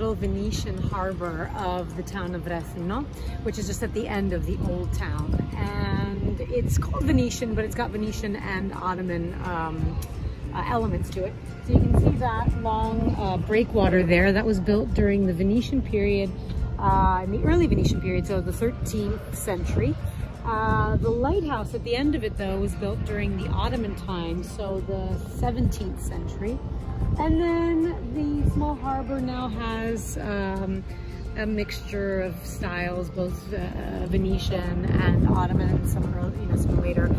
little Venetian harbor of the town of Rethymno, which is just at the end of the old town. And it's called Venetian, but it's got Venetian and Ottoman elements to it. So you can see that long breakwater there. That was built during the Venetian period, in the early Venetian period, so the 13th century. The lighthouse at the end of it, though, was built during the Ottoman time, so the 17th century. And then the small harbor now has a mixture of styles, both Venetian and Ottoman, and some early, some later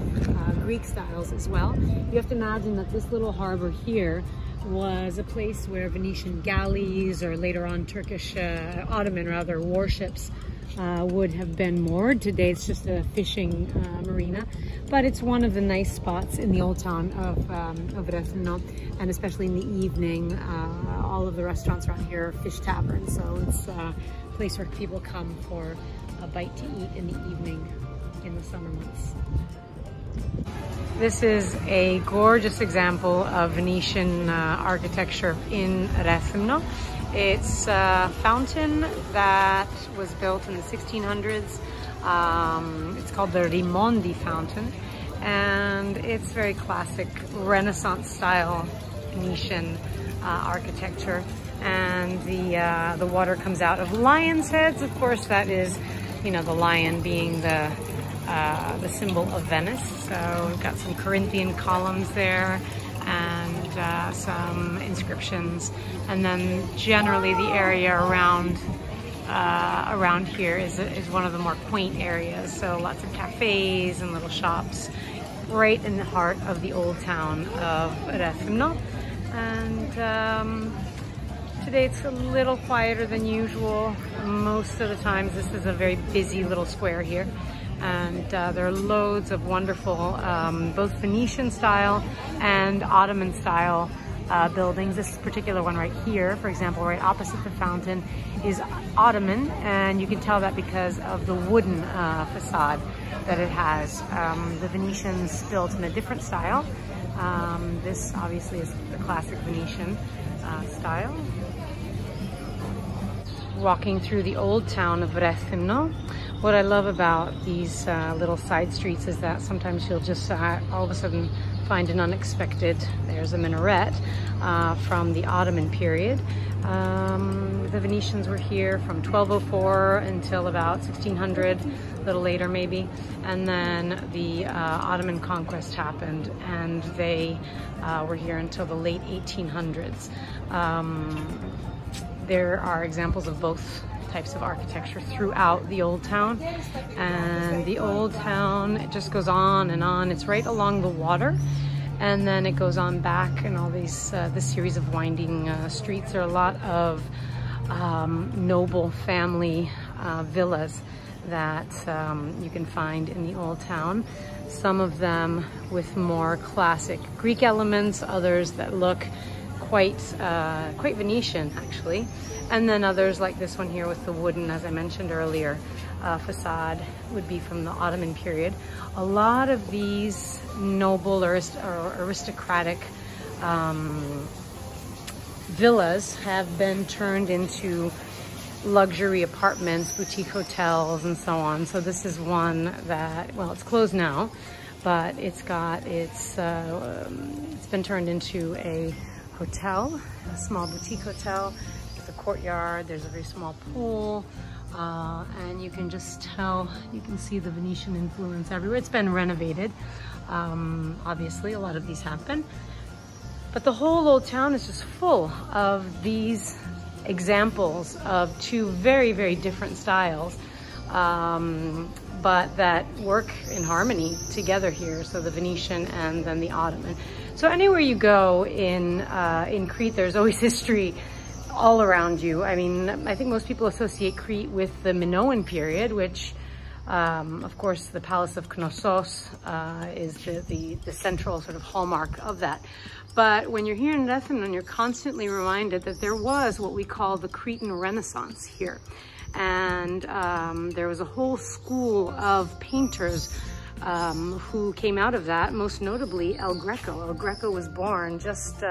Greek styles as well. You have to imagine that this little harbor here was a place where Venetian galleys, or later on Turkish, Ottoman rather, warships would have been moored. Today it's just a fishing marina, but it's one of the nice spots in the old town of Rethymno, and especially in the evening, all of the restaurants around here are fish taverns, so it's a place where people come for a bite to eat in the evening in the summer months. This is a gorgeous example of Venetian architecture in Rethymno. It's a fountain that was built in the 1600s. It's called the Rethymno fountain, and it's very classic Renaissance style Venetian architecture. And the water comes out of lion's heads. Of course, that is, the lion being the symbol of Venice. So we've got some Corinthian columns there, and some inscriptions, and then generally the area around here is one of the more quaint areas, so lots of cafes and little shops right in the heart of the old town of Rethymno. And today it's a little quieter than usual. Most of the times this is a very busy little square here. And there are loads of wonderful, both Venetian style and Ottoman style buildings. This particular one right here, for example, right opposite the fountain, is Ottoman, and you can tell that because of the wooden facade that it has. The Venetians built in a different style. This obviously is the classic Venetian style. Walking through the old town of Rethymno. What I love about these little side streets is that sometimes you'll just all of a sudden find an unexpected, there's a minaret from the Ottoman period. The Venetians were here from 1204 until about 1600, a little later maybe, and then the Ottoman conquest happened, and they were here until the late 1800s. There are examples of both types of architecture throughout the old town, and the old town, it just goes on and on. It's right along the water, and then it goes on back, and all these this series of winding streets. There are a lot of noble family villas that you can find in the old town. Some of them with more classic Greek elements, others that look quite Venetian actually, and then others like this one here with the wooden, as I mentioned earlier, facade would be from the Ottoman period. A lot of these noble or aristocratic villas have been turned into luxury apartments, boutique hotels, and so on. So this is one that, well, it's closed now, but it's been turned into a hotel, a small boutique hotel. There's a courtyard, there's a very small pool, and you can just tell, you can see the Venetian influence everywhere. It's been renovated, obviously, a lot of these have been. But the whole old town is just full of these examples of two very, very different styles, but that work in harmony together here. So the Venetian and then the Ottoman. So anywhere you go in Crete, there's always history all around you. I mean, I think most people associate Crete with the Minoan period, which, of course, the Palace of Knossos is the central sort of hallmark of that. But when you're here in Rethymno, you're constantly reminded that there was what we call the Cretan Renaissance here. And there was a whole school of painters who came out of that, most notably El Greco. El Greco was born just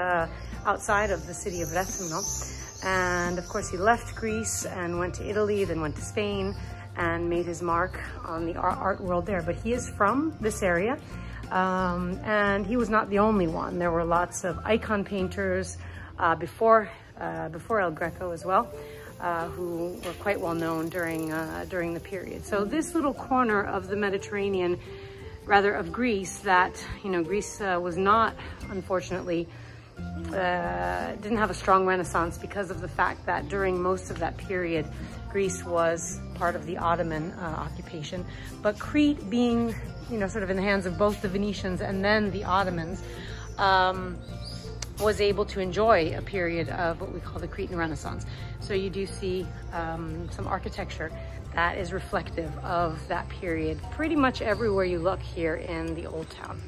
outside of the city of Rethymno. And of course he left Greece and went to Italy, then went to Spain and made his mark on the art world there. But he is from this area, and he was not the only one. There were lots of icon painters before El Greco as well, who were quite well known during the period. So this little corner of the Mediterranean, rather of Greece, that, you know, Greece was not, unfortunately, didn't have a strong Renaissance because of the fact that during most of that period, Greece was part of the Ottoman occupation. But Crete, being, you know, sort of in the hands of both the Venetians and then the Ottomans, was able to enjoy a period of what we call the Cretan Renaissance. So you do see some architecture that is reflective of that period pretty much everywhere you look here in the Old Town.